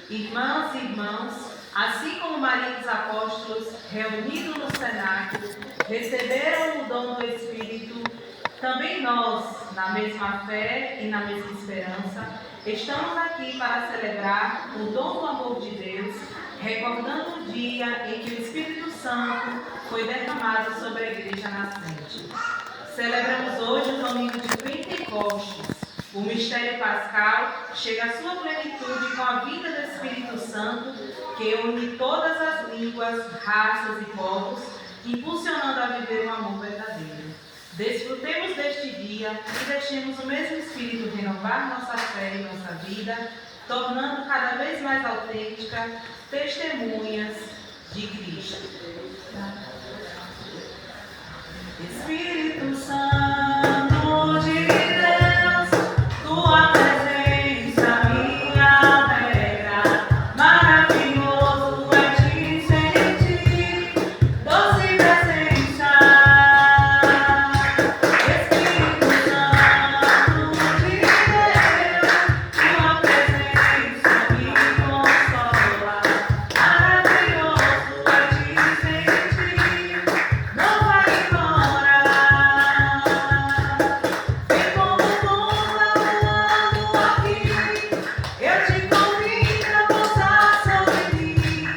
Irmãs e irmãos, assim como Maria e os apóstolos, reunidos no cenáculo, receberam o dom do Espírito, também nós, na mesma fé e na mesma esperança, estamos aqui para celebrar o dom do amor de Deus, recordando o dia em que o Espírito Santo foi derramado sobre a Igreja nascente. Celebramos hoje o domingo de Pentecostes. O mistério pascal chega à sua plenitude com a vinda do Espírito Santo, que une todas as línguas, raças e povos, impulsionando a viver um amor verdadeiro. Desfrutemos deste dia e deixemos o mesmo Espírito renovar nossa fé e nossa vida, tornando cada vez mais autêntica testemunhas de Cristo. Espírito Santo de Deus, tua presença me alegra, maravilhoso é te sentir, doce presença. Espírito Santo de Deus, tua presença me consola, maravilhoso é te sentir, não vai embora. Vem como bomba voando aqui, eu te convido a pousar sobre mim.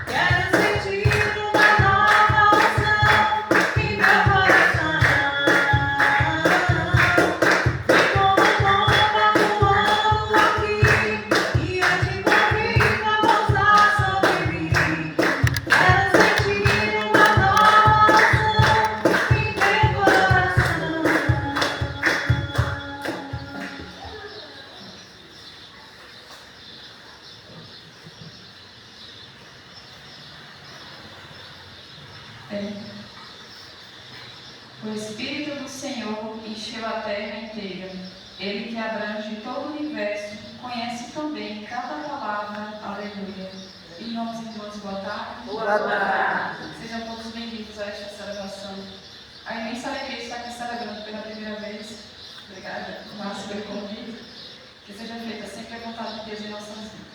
Quero sentir uma nova unção em meu coração. Vem como bomba voando aqui, e eu te convido a pousar sobre mim. Quero sentir uma nova unção em meu coração. O Espírito do Senhor encheu a terra inteira. Ele que abrange todo o universo, conhece também cada palavra. Aleluia. Irmãos e irmãs, boa tarde. Boa tarde. Sejam todos bem-vindos a esta celebração. A imensa alegria de estar aqui celebrando pela primeira vez. Obrigada, Márcio, pelo convite. Que seja feita sempre a vontade de Deus em nossas vidas.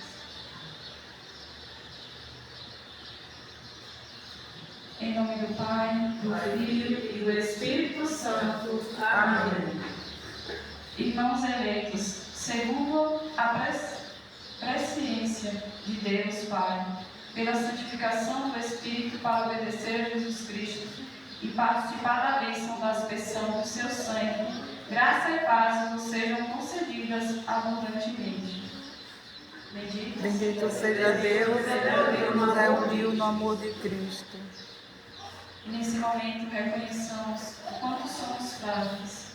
Em nome do Pai, do Filho e do Espírito Santo. Amém. Irmãos eleitos, segundo a presciência de Deus Pai, pela santificação do Espírito para obedecer a Jesus Cristo e participar da bênção da aspersão do seu sangue, graça e paz nos sejam concedidas abundantemente. Bendito seja Deus, que nos reuniu no amor de Cristo. E nesse momento reconheçamos o quanto somos frágeis.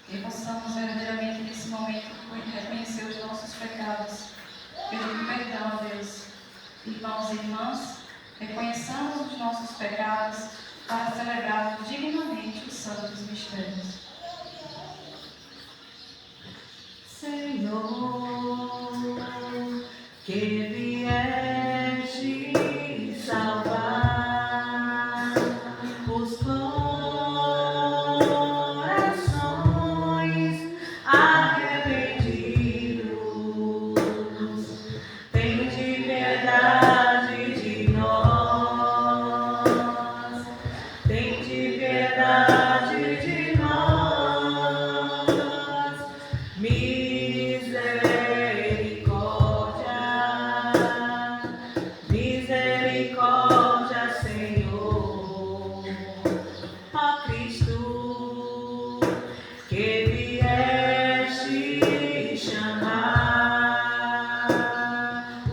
Que possamos verdadeiramente nesse momento reconhecer os nossos Irmãos e irmãs, reconheçamos os nossos pecados para celebrarmos dignamente os santos mistérios. Senhor, que vieste salvar os corações arrependidos, tende piedade de nós, tende piedade de nós, misericórdia, Senhor. Ó Cristo, que vieste chamar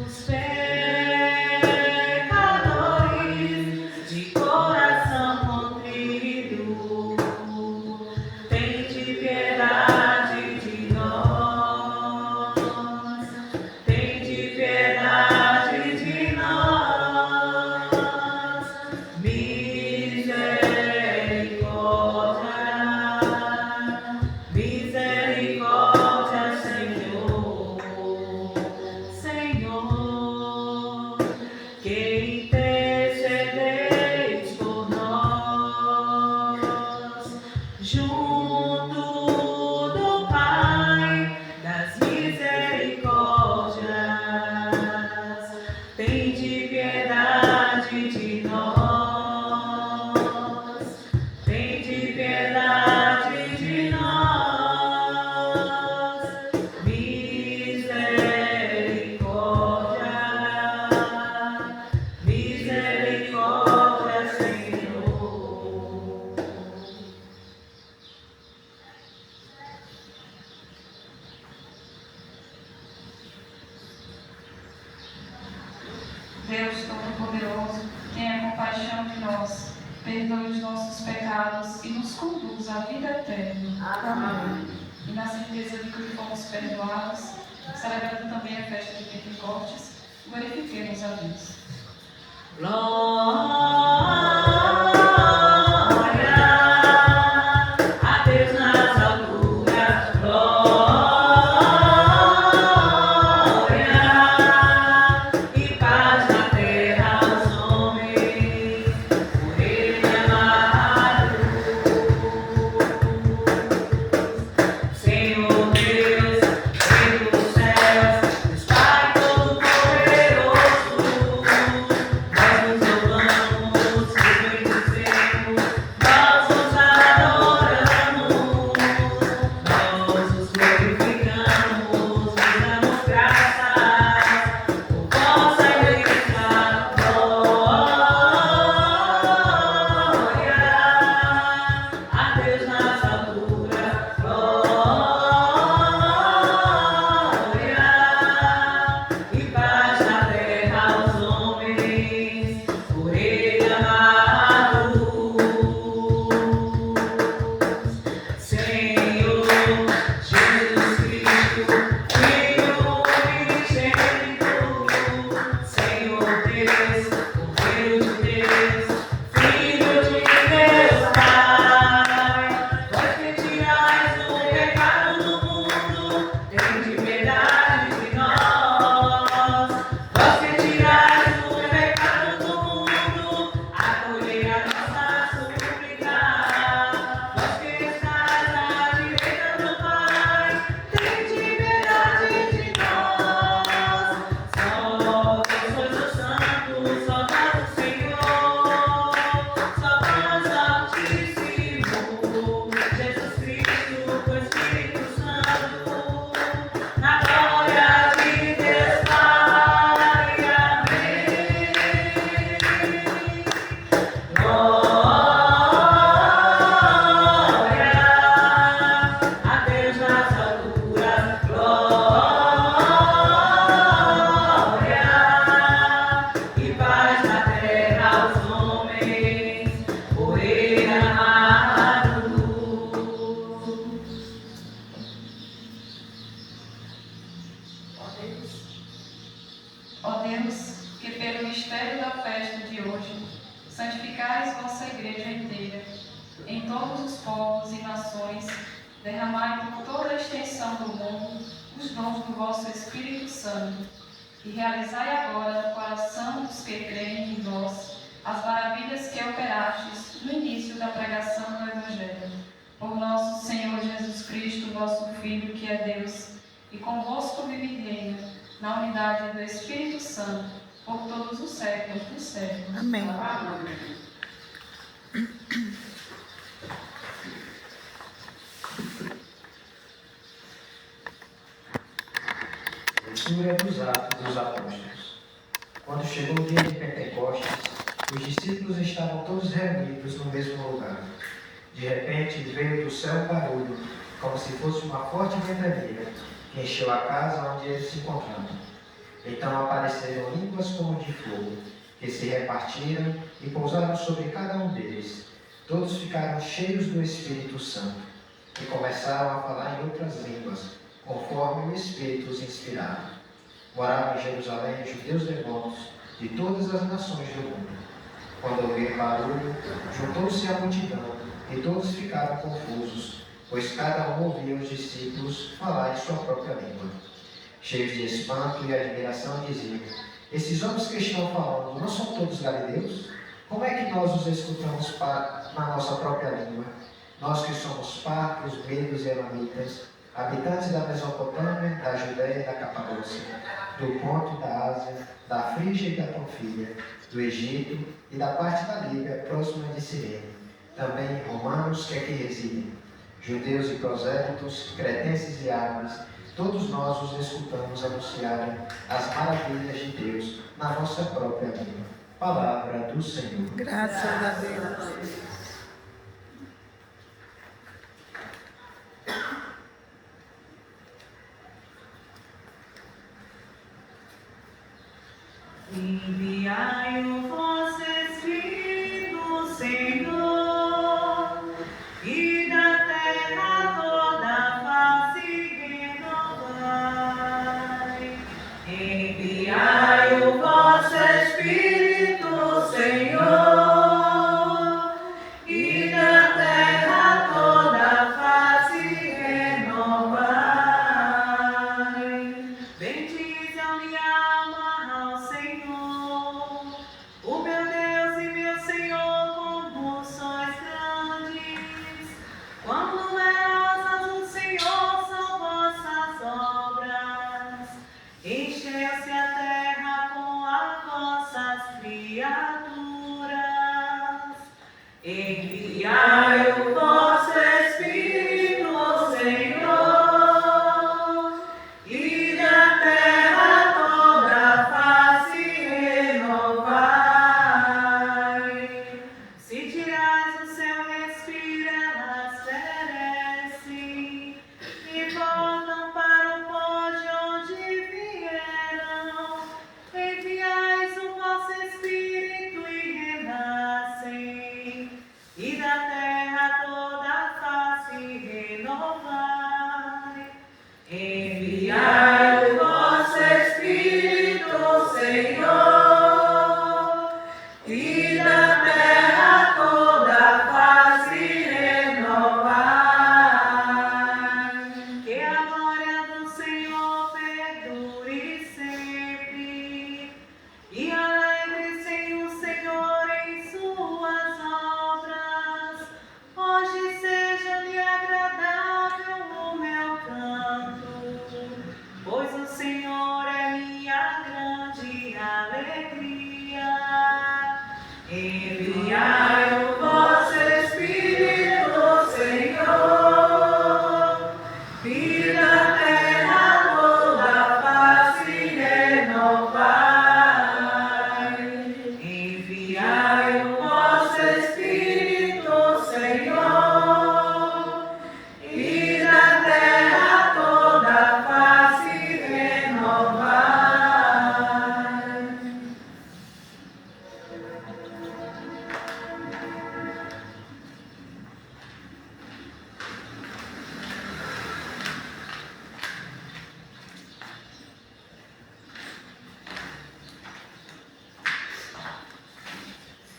os pecadores de coração contrito, tende piedade de nós, tende piedade de nós, misericórdia, Senhor. Senhor, que intercedeis por nós, junto do Pai das misericórdias, tende piedade de nós, tende piedade de nós, misericórdia, Senhor. Deus Todo-Poderoso, tenha compaixão de nós, perdoe os nossos pecados e nos conduz à vida eterna. Amém. E na certeza de que fomos perdoados, celebrando também a festa de Pentecostes, glorifiquemos a Deus. Glória a Deus nas alturas, glória e paz na terra aos homens, por Ele amados. Senhor Deus, Rei dos céus, Deus Pai Todo-Poderoso, nós nos louvamos, nos bendizemos, nós nos adoramos, nós nos glorificamos, nos damos graças por vossa igreja. Glória a Deus nas alturas, glória e paz na terra aos homens, por Ele amados. Senhor Jesus Cristo, Filho unigênito, Senhor Deus, Cordeiro de Deus, Filho de Deus Pai, vós que tirais o pecado do mundo, tende piedade de nós. Vós que tirais o pecado do mundo, acolhei a nossa súplica. Vós que estais à direita do Pai, tende piedade de nós. Só vós sois o Santo, só vós o Senhor, só vós Altíssimo, Jesus Cristo, o Espírito Santo, na glória de Deus Pai. Amém. Glória a Deus nas alturas, glória e paz na terra aos homens, por Ele amados. Ó Deus, que que pelo mistério da festa de hoje santificais vossa igreja inteira, em todos os povos e nações, derramai por toda a extensão do mundo os dons do vosso Espírito Santo, e realizai agora no coração dos que creem em vós as maravilhas que operastes no início da pregação do Evangelho. Por nosso Senhor Jesus Cristo, vosso Filho, que é Deus, e convosco vive e reina, na unidade do Espírito Santo, por todos os séculos dos séculos. Amém. Amém. Leitura dos Atos dos Apóstolos. Quando chegou o dia de Pentecostes, os discípulos estavam todos reunidos no mesmo lugar. De repente veio do céu um barulho, como se fosse uma forte ventania, que encheu a casa onde eles se encontravam. Então apareceram línguas como de fogo, que se repartiram e pousaram sobre cada um deles. Todos ficaram cheios do Espírito Santo e começaram a falar em outras línguas, conforme o Espírito os inspirava. Moravam em Jerusalém judeus devotos de todas as nações do mundo. Quando ouviram o barulho, juntou-se a multidão e todos ficaram confusos, pois cada um ouvia os discípulos falar em sua própria língua. Cheios de espanto e admiração, diziam: esses homens que estão falando não são todos galileus? Como é que nós os escutamos na nossa própria língua? Nós que somos partos, medos e elamitas, habitantes da Mesopotâmia, da Judéia e da Capadócia, do Ponto, da Ásia, da Frígia e da Panfilha, do Egito e da parte da Líbia próxima de Cirene, também romanos que aqui residem, judeus e prosélitos, cretenses e árabes, todos nós os escutamos anunciarem as maravilhas de Deus na nossa própria língua. Palavra do Senhor. Graças a Deus. Enviai o vosso Espírito, Senhor, e da terra toda a face renovai. Enviai o vosso Espírito, Senhor, e da terra toda a face renovai. Bendize a minha alma ao Senhor, o meu Deus e meu Senhor, como sois grandes. Quão numerosas o Senhor são vossas obras. Encheu-se a terra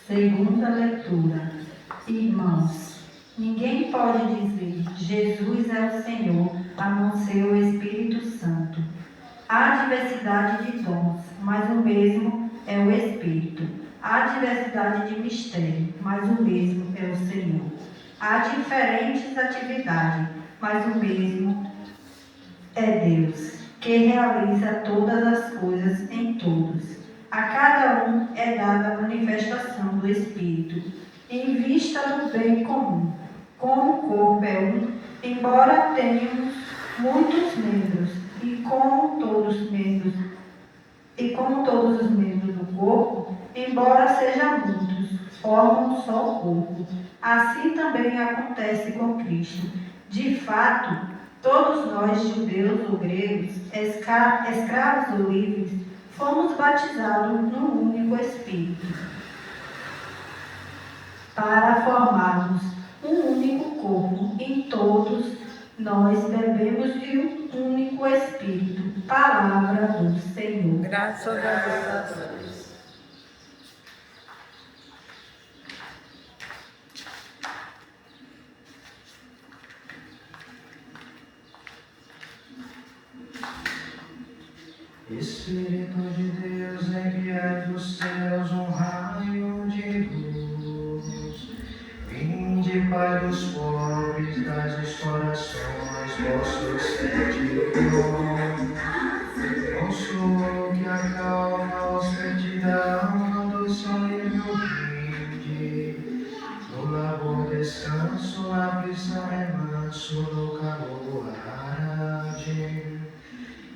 Segunda leitura. Irmãos, ninguém pode dizer Jesus é o Senhor, a não ser o Espírito Santo. Há diversidade de dons, mas o mesmo é o Espírito. Há diversidade de mistério, mas o mesmo é o Senhor. Há diferentes atividades, mas o mesmo é Deus, que realiza todas as coisas em todos. A cada um é dada a manifestação do Espírito, em vista do bem comum. Como o corpo é um, embora tenhamos muitos membros, e como todos os membros do corpo, embora sejam muitos, formam um só corpo. Assim também acontece com Cristo. De fato, todos nós, judeus ou gregos, escravos ou livres, fomos batizados num único Espírito, para formarmos um único corpo. Em todos nós bebemos de um único Espírito. Palavra do Senhor. Graças a Deus. Espírito de Deus, enviai dos céus um raio de luz. Vinde, Pai dos pobres, das explorações, vossos 7 dons. Consolo que acalma os pés da alma do sonho vinde. No labor descanso, na prisão remanso, no calor do arde.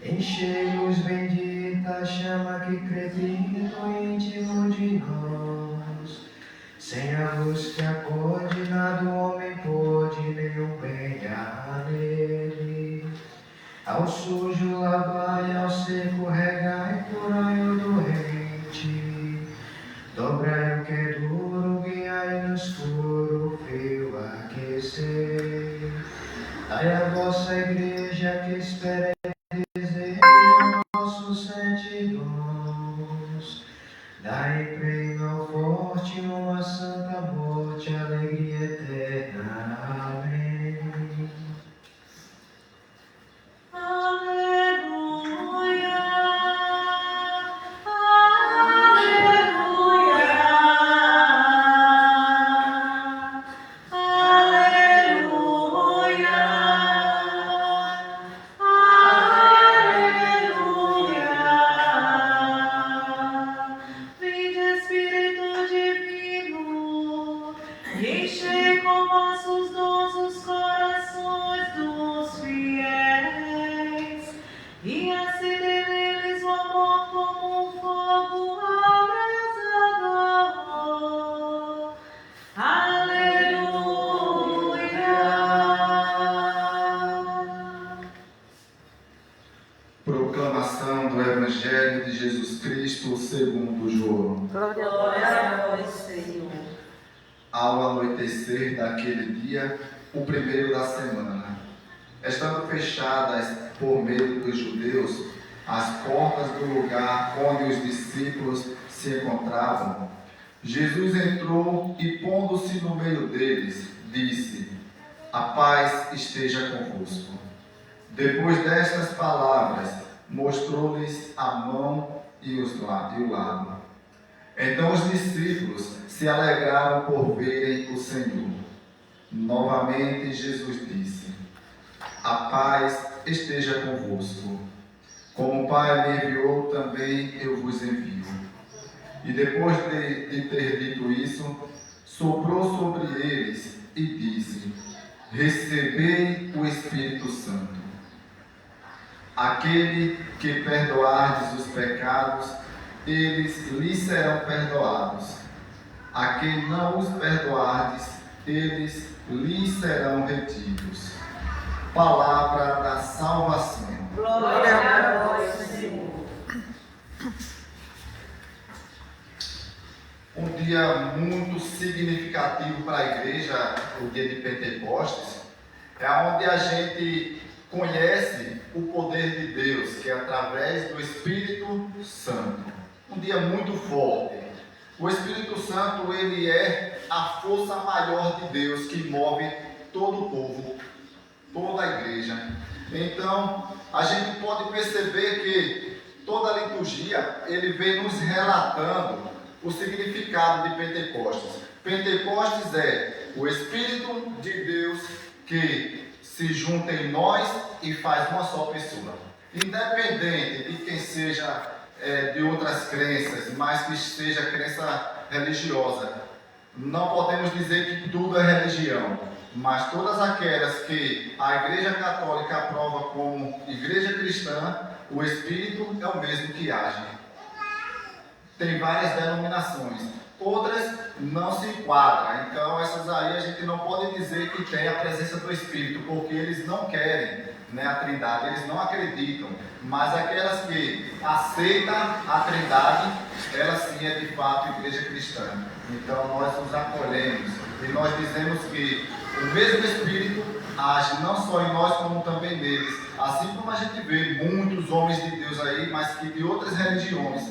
Enchei-os, bendita chama que crepita no íntimo de nós. Sem a luz que acorde, nada o homem pode, nenhum bem há nele. Ao sujo lavai, ao seco regai, por olho doente. Dobrai o que é duro, guiai no escuro, frio aquecer. Dai a vossa igreja que espera nossos 7 dons. Dai prêmio ao forte, uma santa morte, alegria eterna. Amém. Aleluia, aleluia, aleluia, aleluia. Vinde, Espírito Divino, enchei com vossos dons os corações dos fiéis, e acendei neles o amor como um fogo abrasador. Aleluia. Proclamação do Evangelho de Jesus Cristo segundo João. Glória a vós, Senhor. Ao anoitecer daquele dia, o primeiro da semana, estando fechadas por medo dos judeus as portas do lugar onde os discípulos se encontravam, Jesus entrou e, pondo-se no meio deles, disse: a paz esteja convosco. Depois destas palavras, mostrou-lhes a mão e o lado. Então os discípulos se alegraram por verem o Senhor. Novamente Jesus disse: a paz esteja convosco. Como o Pai me enviou, também eu vos envio. E depois de ter dito isso, soprou sobre eles e disse: recebei o Espírito Santo. Aquele que perdoardes os pecados, eles lhes serão perdoados. A quem não os perdoardes, eles lhes serão retidos. Palavra da salvação. Glória a vós, Senhor. Um dia muito significativo para a igreja, o dia de Pentecostes, é onde a gente conhece o poder de Deus, que é através do Espírito Santo. Um dia muito forte, O Espírito Santo, ele é a força maior de Deus que move todo o povo, toda a igreja. Então, a gente pode perceber que toda a liturgia, ele vem nos relatando o significado de Pentecostes. Pentecostes é o Espírito de Deus que se junta em nós e faz uma só pessoa. Independente de quem seja de outras crenças, mas que seja crença religiosa. Não podemos dizer que tudo é religião, mas todas aquelas que a Igreja Católica aprova como igreja cristã, o Espírito é o mesmo que age. Tem várias denominações, outras não se enquadram, então essas aí a gente não pode dizer que tem a presença do Espírito, porque eles não querem, né, a Trindade, eles não acreditam, mas aquelas que aceitam a Trindade, ela sim é de fato igreja cristã. Então nós nos acolhemos e nós dizemos que o mesmo Espírito age não só em nós, como também neles, assim como a gente vê muitos homens de Deus aí, mas que de outras religiões.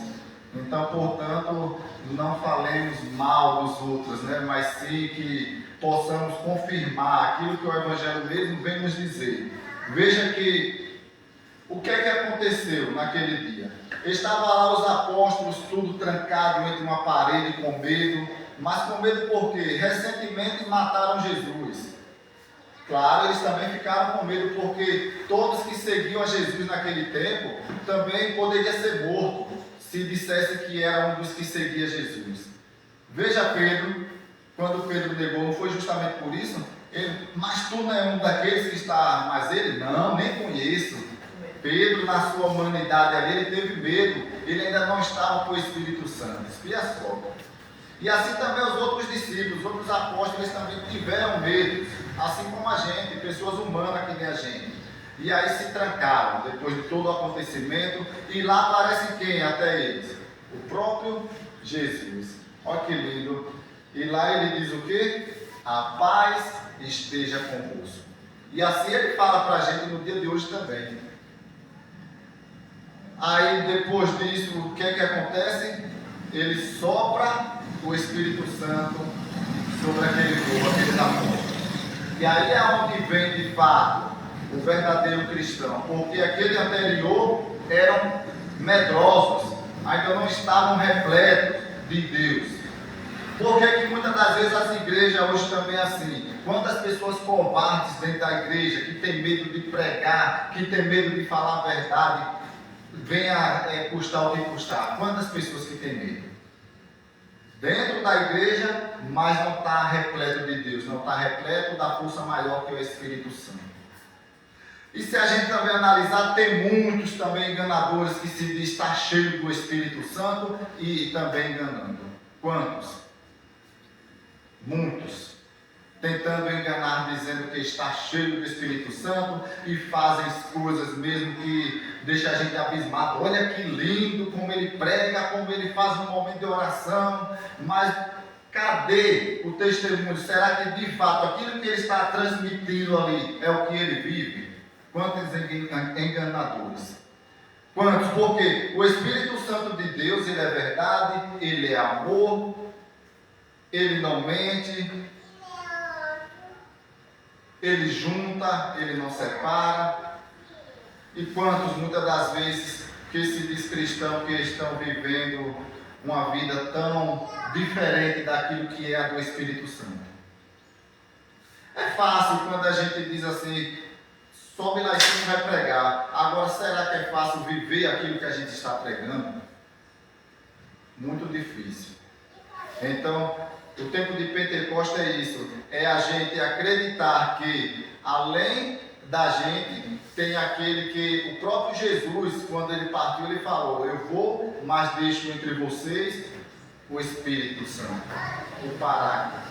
Então, portanto, não falemos mal dos outros, né? Mas sim que possamos confirmar aquilo que o Evangelho mesmo vem nos dizer. Veja que o que é que aconteceu naquele dia? Estavam lá os apóstolos, tudo trancado entre uma parede com medo. Mas com medo por quê? Recentemente mataram Jesus. Claro, eles também ficaram com medo porque todos que seguiam a Jesus naquele tempo também poderia ser morto se dissesse que era um dos que seguia Jesus. Veja Pedro, quando Pedro negou, não foi justamente por isso? Ele, mas tu não é um daqueles que está, mas ele, não, nem conheço. Pedro, na sua humanidade ali, ele teve medo, ele ainda não estava com o Espírito Santo, espia só. E assim também os outros discípulos, os outros apóstolos, eles também tiveram medo, assim como a gente, pessoas humanas que nem a gente. E aí se trancaram, depois de todo o acontecimento, e lá aparece quem até eles? O próprio Jesus. Olha que lindo. E lá ele diz o quê? A paz esteja convosco. E assim ele fala para a gente no dia de hoje também. Aí depois disso, o que é que acontece? Ele sopra o Espírito Santo sobre aquele povo, aqueles apóstolos. E aí é onde vem de fato o verdadeiro cristão, porque aquele anterior eram medrosos, ainda não estavam repletos de Deus. Por que muitas das vezes as igrejas hoje também é assim? Quantas pessoas covardes dentro da igreja, que tem medo de pregar, que tem medo de falar a verdade, venha custar o que custar. Quantas pessoas que têm medo? Dentro da igreja, mas não está repleto de Deus, não está repleto da força maior que é o Espírito Santo. E se a gente também analisar, tem muitos também enganadores que se diz estar cheio do Espírito Santo e também enganando. Quantos? Muitos. Tentando enganar, dizendo que está cheio do Espírito Santo e fazem coisas mesmo que deixam a gente abismado. Olha que lindo como ele prega, como ele faz um momento de oração, mas cadê o testemunho? Será que de fato aquilo que ele está transmitindo ali é o que ele vive? Quantos enganadores? Quantos? Porque o Espírito Santo de Deus, ele é verdade, ele é amor, ele não mente, ele junta, ele não separa. E quantos muitas das vezes que se diz cristão que estão vivendo uma vida tão diferente daquilo que é a do Espírito Santo? É fácil quando a gente diz assim, sobe lá e você vai pregar. Agora, será que é fácil viver aquilo que a gente está pregando? Muito difícil. Então, o tempo de Pentecostes é isso. É a gente acreditar que, além da gente, tem aquele que o próprio Jesus, quando ele partiu, ele falou, eu vou, mas deixo entre vocês o Espírito Santo, o Paráclito.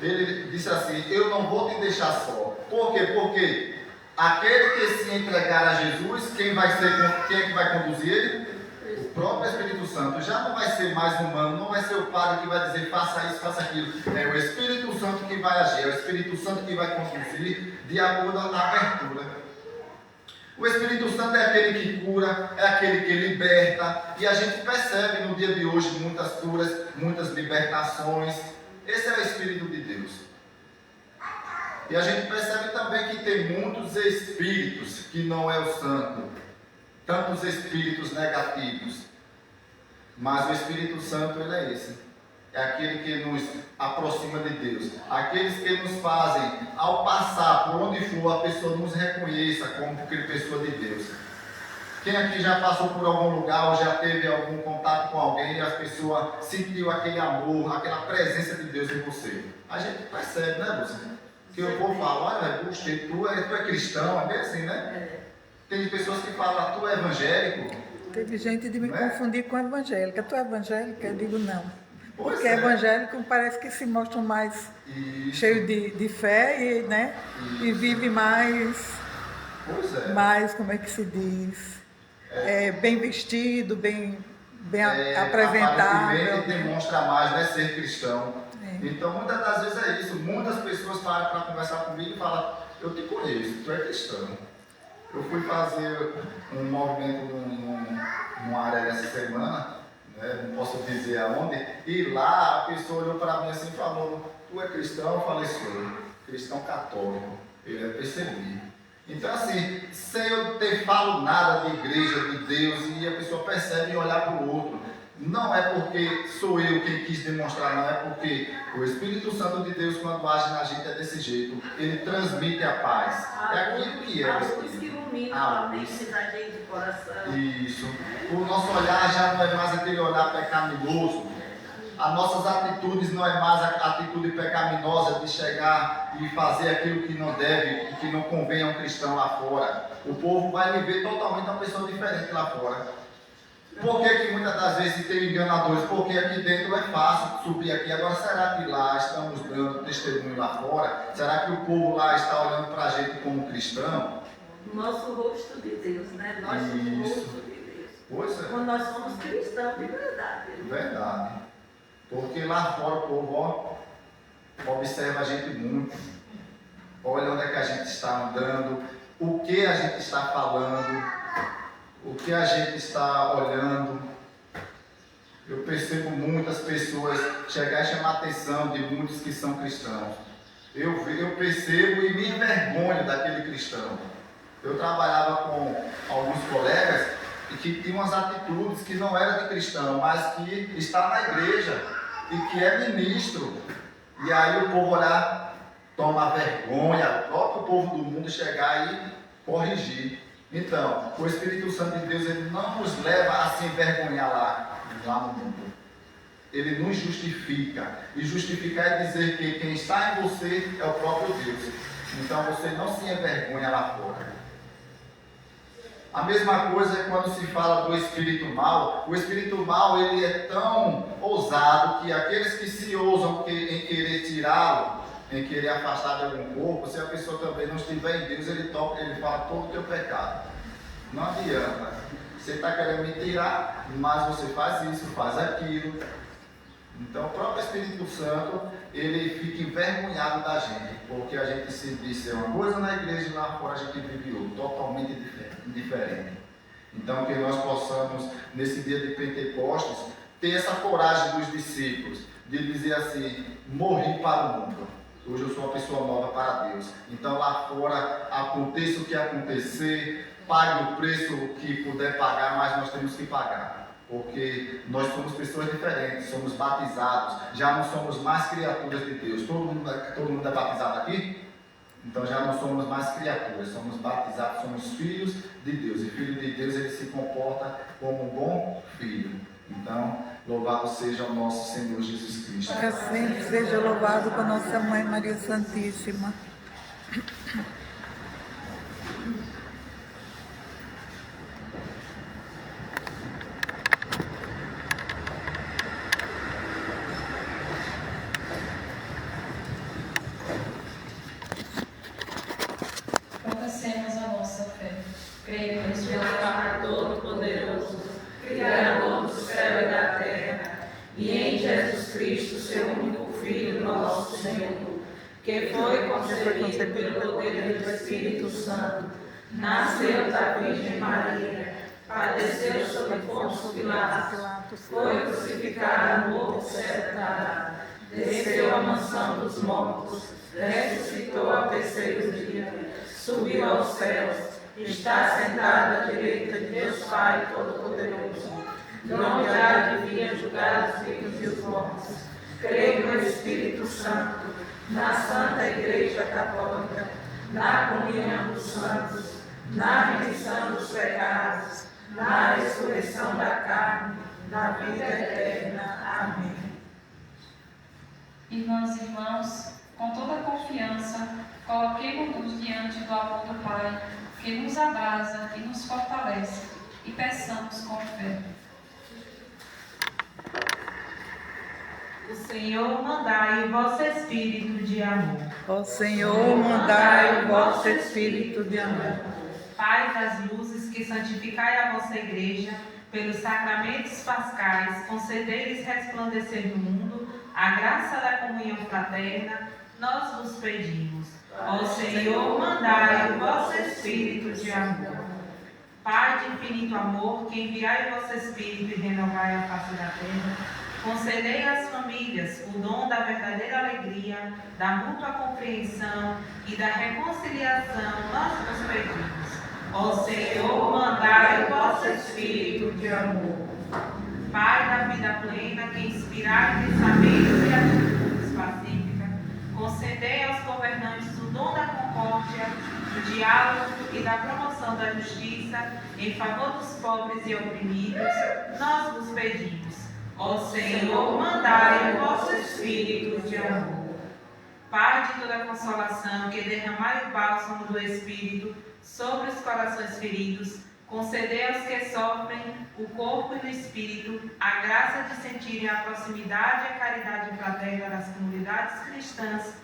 Ele disse assim, eu não vou te deixar só. Por quê? Porque aquele que se entregar a Jesus, quem é que vai conduzir ele? O próprio Espírito Santo. Já não vai ser mais humano, não vai ser o Padre que vai dizer faça isso, faça aquilo. É o Espírito Santo que vai agir, é o Espírito Santo que vai conduzir de acordo com a abertura. O Espírito Santo é aquele que cura, é aquele que liberta. E a gente percebe no dia de hoje muitas curas, muitas libertações. Esse é o Espírito de Deus. E a gente percebe também que tem muitos espíritos que não é o santo. Tantos espíritos negativos. Mas o Espírito Santo, ele é esse. É aquele que nos aproxima de Deus. Aqueles que nos fazem, ao passar por onde for, a pessoa nos reconheça como aquela pessoa de Deus. Quem aqui já passou por algum lugar ou já teve algum contato com alguém e a pessoa sentiu aquele amor, aquela presença de Deus em você? A gente percebe, né, Lúcia? Que o povo fala, olha, gostei, tu é cristão, é bem assim, né? Tem pessoas que falam, tu é evangélico. Teve gente de me confundir com evangélica. Tu é evangélica? Eu digo não. Pois Porque evangélico parece que se mostram mais cheio de fé e, né? E vive mais, mais, como é que se diz? Bem vestido, bem apresentável. Aparentemente demonstra mais, né, ser cristão. Então, muitas das vezes é isso. Muitas pessoas param para conversar comigo e falam, eu te conheço, tu é cristão. Eu fui fazer um movimento numa área dessa semana, não posso dizer aonde, e lá a pessoa olhou para mim assim e falou, tu é cristão? Eu falei, sou cristão católico. Eu percebi. Então assim, sem eu ter falado nada de igreja, de Deus, e a pessoa percebe e olhar para o outro. Não é porque sou eu quem quis demonstrar, não é porque o Espírito Santo de Deus, quando age na gente, é desse jeito. Ele transmite a paz. É aquilo que é o Espírito. Que ilumina a mente da gente, o coração. Isso. O nosso olhar já não é mais aquele olhar pecaminoso. As nossas atitudes não é mais a atitude pecaminosa de chegar e fazer aquilo que não deve e que não convém a um cristão lá fora. O povo vai me ver totalmente uma pessoa diferente lá fora. Por que muitas das vezes tem enganadores? Porque aqui dentro é fácil subir aqui. Agora, será que lá estamos dando testemunho lá fora? Será que o povo lá está olhando para a gente como cristão? Nosso rosto de Deus, né? Nós somos o rosto de Deus. Pois é. Quando nós somos cristãos de verdade. Verdade. Porque lá fora o povo observa a gente muito. Olha onde é que a gente está andando, o que a gente está falando. O que a gente está olhando. Eu percebo muitas pessoas chegar e chamar a atenção de muitos que são cristãos. Eu percebo e me envergonho daquele cristão. Eu trabalhava com alguns colegas e que tinham umas atitudes que não eram de cristão, mas que está na igreja e que é ministro. E aí o povo olhar, toma vergonha, o próprio povo do mundo chegar e corrigir. Então, o Espírito Santo de Deus, ele não nos leva a se envergonhar lá no mundo. Ele nos justifica. E justificar é dizer que quem está em você é o próprio Deus. Então, você não se envergonha lá fora. A mesma coisa é quando se fala do espírito mau. O espírito mau, ele é tão ousado que aqueles que se ousam em querer tirá-lo, em querer afastar de algum corpo, se a pessoa também não estiver em Deus, ele fala todo o teu pecado. Não adianta. Você está querendo me tirar, mas você faz isso, faz aquilo. Então o próprio Espírito Santo, ele fica envergonhado da gente, porque a gente se diz ser uma coisa na igreja e lá fora a gente vive outra, totalmente diferente. Então que nós possamos, nesse dia de Pentecostes, ter essa coragem dos discípulos, de dizer assim, morri para o mundo. Hoje eu sou uma pessoa nova para Deus. Então lá fora, aconteça o que acontecer, pague o preço que puder pagar, mas nós temos que pagar. Porque nós somos pessoas diferentes, somos batizados, já não somos mais criaturas de Deus. Todo mundo é batizado aqui? Então já não somos mais criaturas, somos batizados, somos filhos de Deus. E filho de Deus, ele se comporta como um bom filho. Então, louvado seja o nosso Senhor Jesus Cristo. Para sempre seja louvado com a nossa Mãe Maria Santíssima. Professemos a nossa fé. Cremos em Deus Pai Todo-Poderoso, Criador do céu e da terra, e em Jesus Cristo, seu único Filho, nosso Senhor, que foi concebido pelo poder do Espírito Santo, nasceu da Virgem Maria, padeceu sob Pôncio Pilatos, foi crucificado, morto, sepultado, desceu à mansão dos mortos, ressuscitou ao terceiro dia, subiu aos céus, está sentado à direita de Deus Pai Todo-Poderoso, de onde há de vir julgar os vivos e os mortos. Creio no Espírito Santo, na Santa Igreja Católica, na comunhão dos santos, na remissão dos pecados, na ressurreição da carne, na vida eterna. Amém. Irmãs e irmãos, com toda confiança, coloquemo-nos diante do amor do Pai, que nos abraça e nos fortalece, e peçamos com fé. O Senhor, mandai o vosso espírito de amor. Ó Senhor, mandai o vosso espírito de amor. Pai das luzes, que santificai a vossa igreja, pelos sacramentos pascais, concedei-lhes resplandecer no mundo a graça da comunhão fraterna, nós vos pedimos. Ó Senhor, mandai o vosso espírito de amor. Pai de infinito amor, que enviai o vosso espírito e renovai a face da terra, concedei às famílias o dom da verdadeira alegria, da mútua compreensão e da reconciliação, nós vos pedimos. Ó Senhor, mandai o vosso espírito de amor. Pai da vida plena, que inspirai pensamentos e atitudes pacíficas, concedei aos governantes o dom da concórdia, do diálogo e da promoção da justiça em favor dos pobres e oprimidos, nós vos pedimos. Ó Senhor, mandai o vosso espírito de amor. Pai de toda consolação, que derramai o bálsamo do Espírito sobre os corações feridos, concedei aos que sofrem o corpo e o espírito a graça de sentirem a proximidade e a caridade fraterna das comunidades cristãs,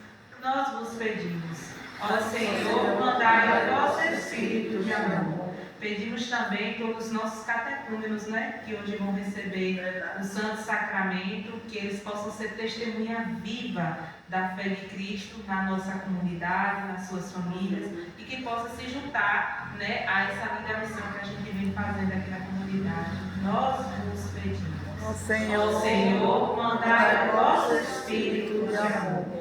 nós vos pedimos. Ó Senhor, mandai o vosso espírito de amor. Pedimos também pelos nossos catecúmenos, que hoje vão receber o Santo Sacramento, que eles possam ser testemunha viva da fé de Cristo na nossa comunidade, nas suas famílias, e que possa se juntar a essa linda missão que a gente vem fazendo aqui na comunidade. Nós vos pedimos. Ó Senhor, Senhor, mandai o vosso espírito de amor.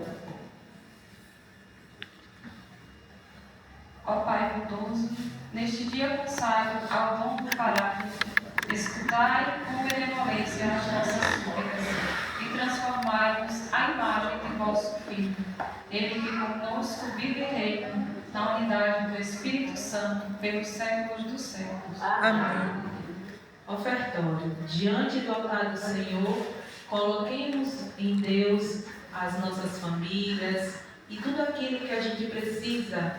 Ó Pai bondoso, neste dia consagro ao dom do Paráclito, escutai com benevolência as nossas súplicas e transformai-nos à imagem de vosso Filho, ele que conosco vive e reina na unidade do Espírito Santo pelos séculos dos séculos. amém. Ofertório. Diante do altar do Senhor, coloquemos em Deus as nossas famílias, e tudo aquilo que a gente precisa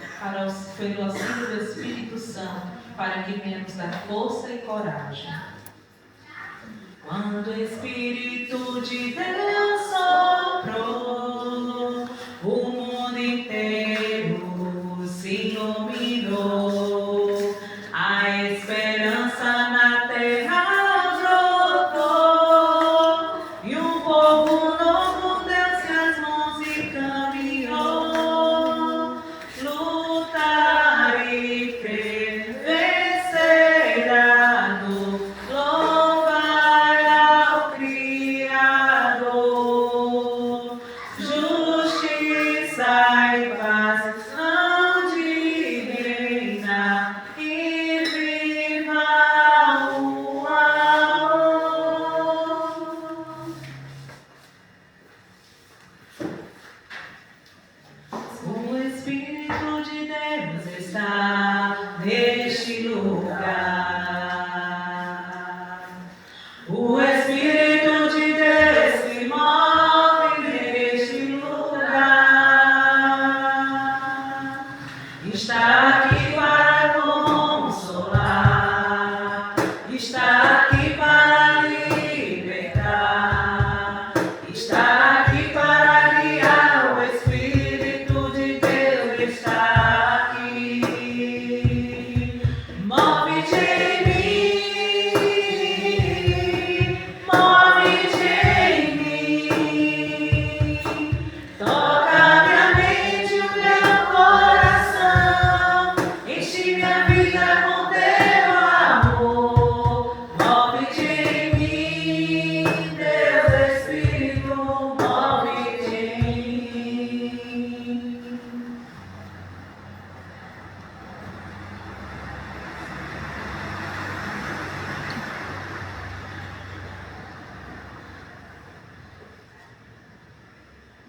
pelo auxílio do Espírito Santo, para que venha nos dar força e coragem. Quando o Espírito de Deus soprou, o mundo inteiro se iluminou, a esperança na terra brotou, e um povo novo deu-se as mãos e caminhou. Lutar e crer, vencer a dor, louvar ao Criador. Justiça e paz hão de reinar, e viva o amor. O Espírito de Deus está neste lugar. O Espírito de Deus se move neste lugar. Está aqui para consolar, está aqui para libertar, está aqui para guiar. O Espírito de Deus está aqui. Move-te em mim, move-te em mim. Toca minha mente, o meu coração, enche minha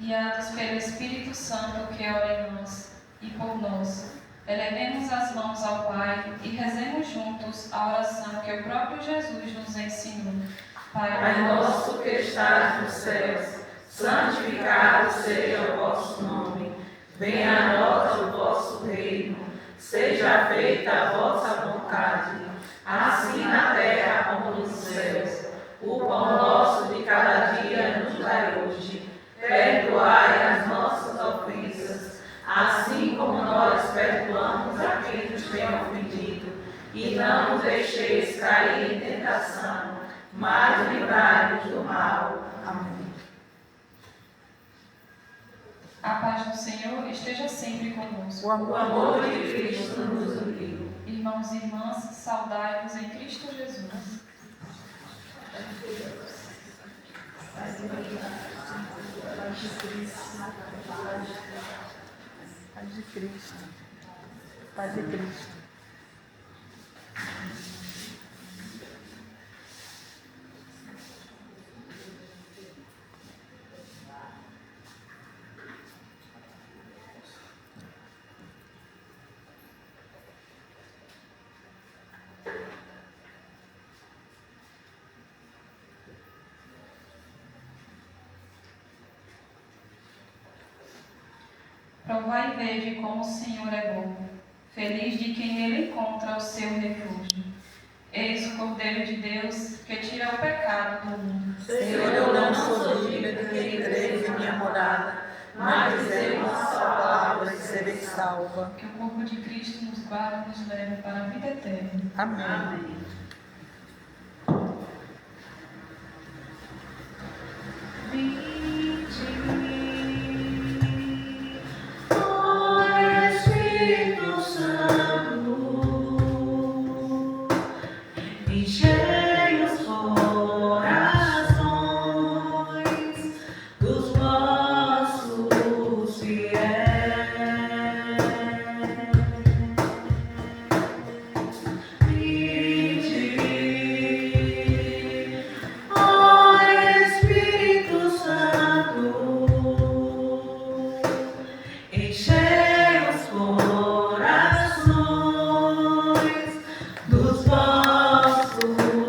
guiados pelo Espírito Santo que ora em nós e por nós. Elevemos as mãos ao Pai e rezemos juntos a oração que o próprio Jesus nos ensinou. Pai nosso que estás nos céus, santificado seja o vosso nome. Venha a nós o vosso reino. Seja feita a vossa vontade, assim na terra como nos céus. O pão nosso de cada dia nos dai hoje. Perdoai as nossas ofensas, assim como nós perdoamos a quem nos tem ofendido. E não nos deixeis cair em tentação, mas livrai-nos do mal. Amém. A paz do Senhor esteja sempre convosco. O amor de Cristo nos uniu. Irmãos e irmãs, saudai-vos em Cristo Jesus. Paz de Cristo. Paz de Cristo. Paz de Cristo. Provai e vede como o Senhor é bom, feliz de quem nele encontra o seu refúgio. Eis o Cordeiro de Deus que tira o pecado do mundo. Senhor, eu não sou digna de que entreis em minha morada, mas dizei uma só palavra e serei salva. Que o corpo de Cristo nos guarde e nos leve para a vida eterna. Amém. Amém. Dos vossos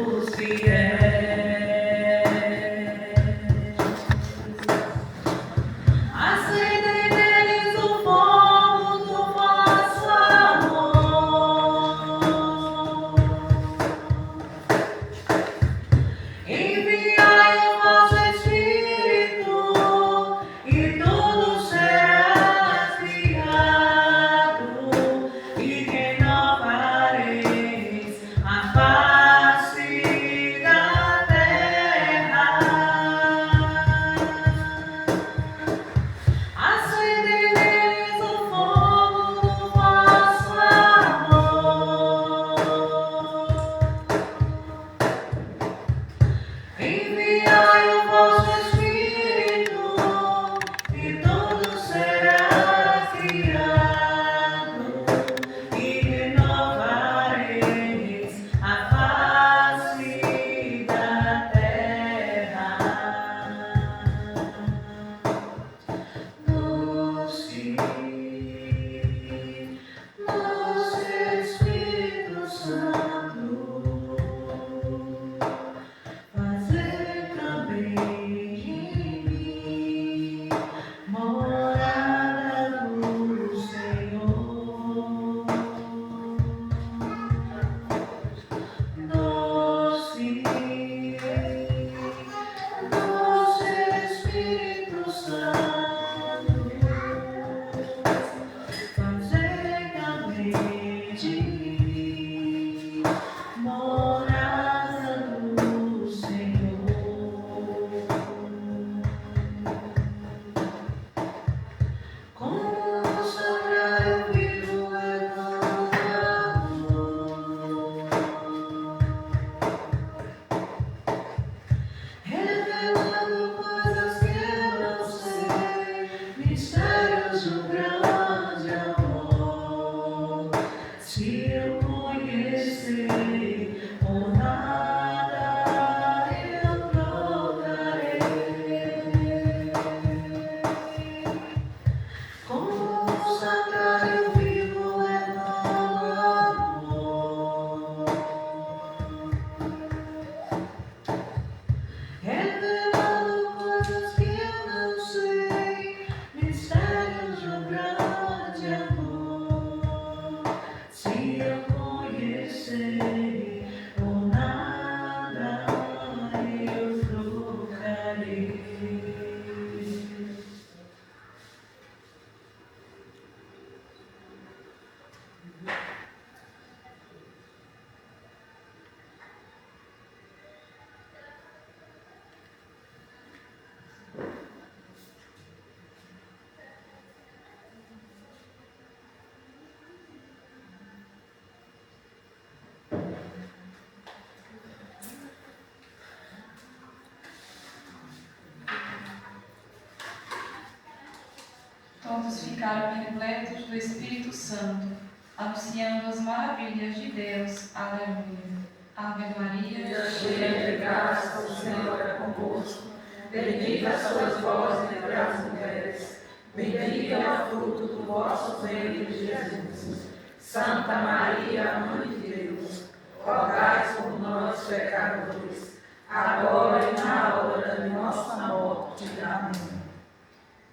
possamos ficar repletos do Espírito Santo, anunciando as maravilhas de Deus. Aleluia. Ave Maria, Cheia de graça, o Senhor é convosco. Bendita sois vós entre as mulheres. Bendito é o fruto do vosso ventre, Jesus. Santa Maria, Mãe de Deus, rogai por nós, pecadores, agora e na hora de nossa morte. Amém.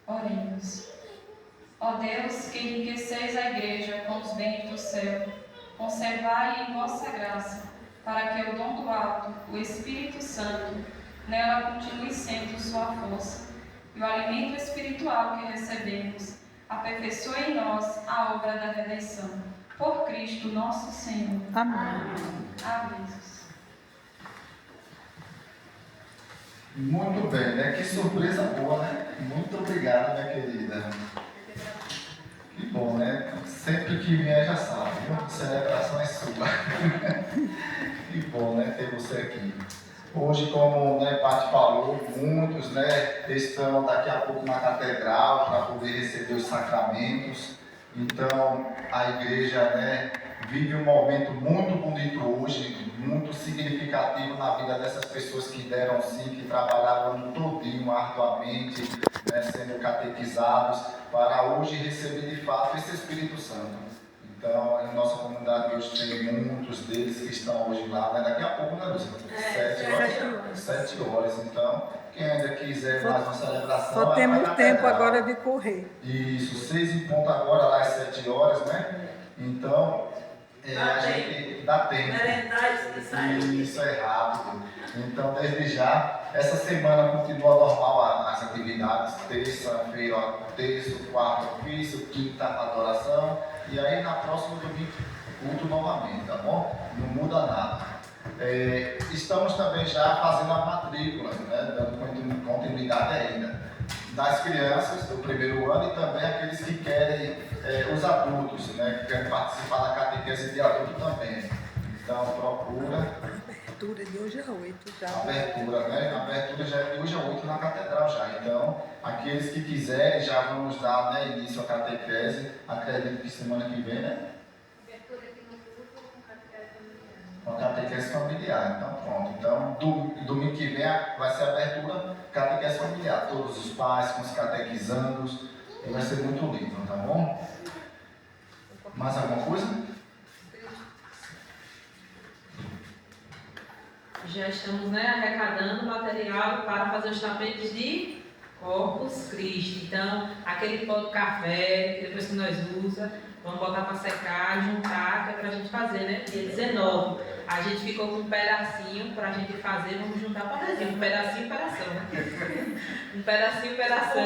Oremos. Ó Deus, que enriqueceis a Igreja com os bens do céu, conservai em vossa graça, para que o dom do alto, o Espírito Santo, nela continue sendo sua força, e o alimento espiritual que recebemos aperfeiçoe em nós a obra da redenção. Por Cristo nosso Senhor. Amém. Amém. Muito bem, né? Que surpresa boa, né? Muito obrigado, minha querida. Que bom, né? Sempre que vier já sabe, viu? A celebração é sua. Que bom, né? Ter você aqui. Hoje, como o Paty falou, muitos, né, estão daqui a pouco na catedral para poder receber os sacramentos. Então, a igreja, né, vive um momento muito bonito hoje, muito significativo na vida dessas pessoas que deram sim, que trabalharam o ano todinho arduamente, né, sendo catequizados, para hoje receber de fato esse Espírito Santo. Então, em nossa comunidade hoje tem muitos deles que estão hoje lá, né? Daqui a pouco, né, Lúcia? 7 horas. Então, quem ainda quiser mais uma celebração... Só temos tempo agora de correr. Isso, 6 em ponto agora, lá às 7 horas, né? Então, a gente dá tempo. Isso é rápido. Então, desde já, essa semana continua normal as atividades. Terça-feira, terça, quarta, ofício, quinta, adoração. E aí, na próxima domingo, culto novamente, tá bom? Não muda nada. Estamos também já fazendo a matrícula, né? Dando continuidade ainda. Das crianças do primeiro ano e também aqueles que querem, os adultos, né? Que querem participar da catequese de adulto também. Então, procura. A abertura de hoje é 8 já. Abertura, né? A abertura já é de hoje a 8 na catedral já. Então, aqueles que quiserem, já vamos dar, né, início à catequese. Acredito que semana que vem, né? Abertura aqui no grupo com catequese familiar. Com catequese familiar. Então, pronto. Então, domingo que vem vai ser a abertura catequese familiar. Todos os pais com os catequizandos. E vai ser muito lindo, tá bom? Mais alguma coisa? Já estamos, né, arrecadando material para fazer os tapetes de Corpus Christi. Então, aquele pó do café, que depois que nós usamos, vamos botar para secar, juntar, que é para a gente fazer, né? Dia 19. A gente ficou com um pedacinho para a gente fazer, vamos juntar para fazer. Um pedacinho, pedação, né? Um pedacinho, pedação.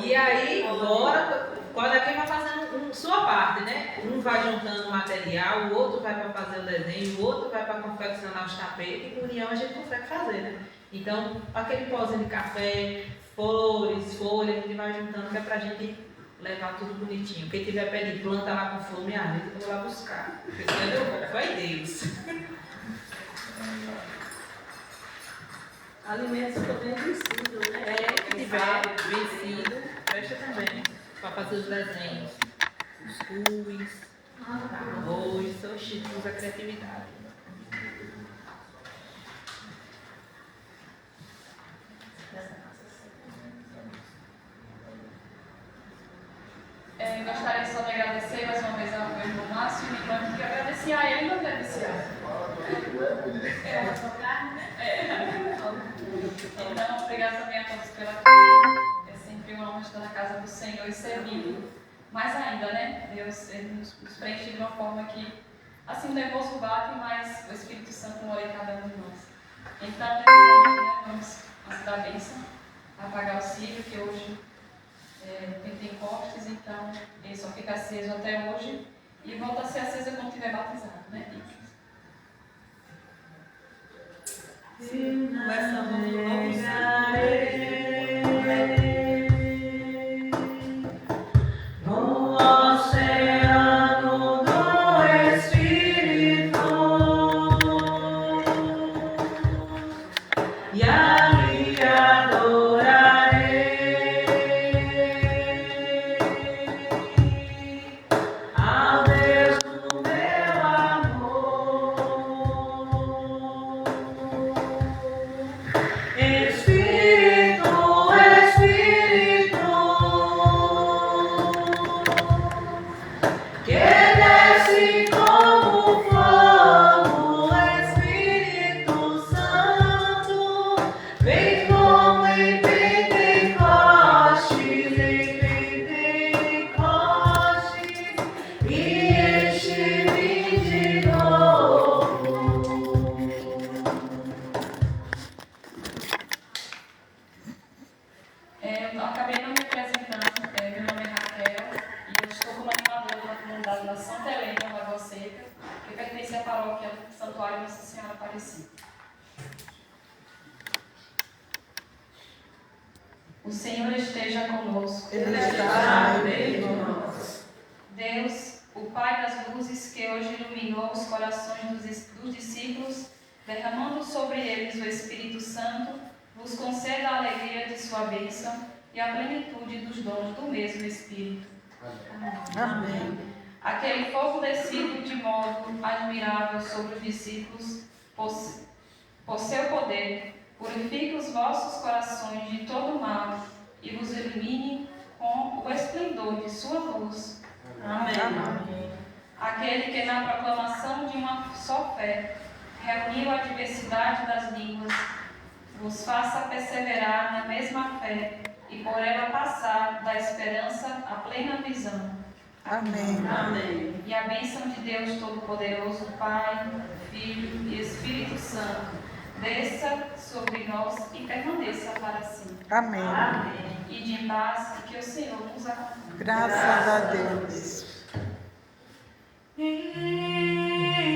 E aí, bora, cada quem vai fazendo sua parte, né? Um vai juntando material, o outro vai para fazer o desenho, o outro vai para confeccionar os tapetes, e por união a gente consegue fazer, né? Então, aquele pozinho de café, flores, folhas, a gente vai juntando, que é pra gente levar tudo bonitinho. Quem tiver pé de planta lá com flor, minha amiga, eu vou lá buscar. Porque se deu, foi Deus. Alimentos também vencidos, né? Quem tiver vencido, presta também, para fazer os desenhos. Os cus, arroz, são os títulos da criatividade. Gostaria só de agradecer mais uma vez ao meu irmão Márcio, me lembro que agradecer a ele e não agradecer a ele. Então, obrigado também a todos pela comida. É sempre uma honra estar na casa do Senhor e servindo. Mais ainda, né? Deus ele nos preenche de uma forma que, assim, o nervoso bate, mas o Espírito Santo mora em cada um de nós. Então, nesse momento, né, vamos dar a bênção, apagar o círio, que hoje Pentecostes, então ele só fica aceso até hoje e volta a ser aceso quando tiver batizado, né? Começamos do novo No oceano do Espírito, e ali adorarei. assim. O Senhor esteja conosco. Ele está no meio de nós. Deus, o Pai das luzes, que hoje iluminou os corações dos discípulos, derramando sobre eles o Espírito Santo, vos conceda a alegria de sua bênção e a plenitude dos dons do mesmo Espírito. Amém. Aquele fogo descido de modo admirável sobre os discípulos, por seu poder, purifique os vossos corações de todo mal e vos ilumine com o esplendor de sua luz. Amém. Aquele que na proclamação de uma só fé reuniu a diversidade das línguas, vos faça perseverar na mesma fé e por ela passar da esperança à plena visão. Amém. Amém. E a bênção de Deus Todo-Poderoso, Pai, Filho e Espírito Santo, desça sobre nós e permaneça para sempre. Amém. E de paz, que o Senhor nos acompanhe. Graças a Deus. Enviar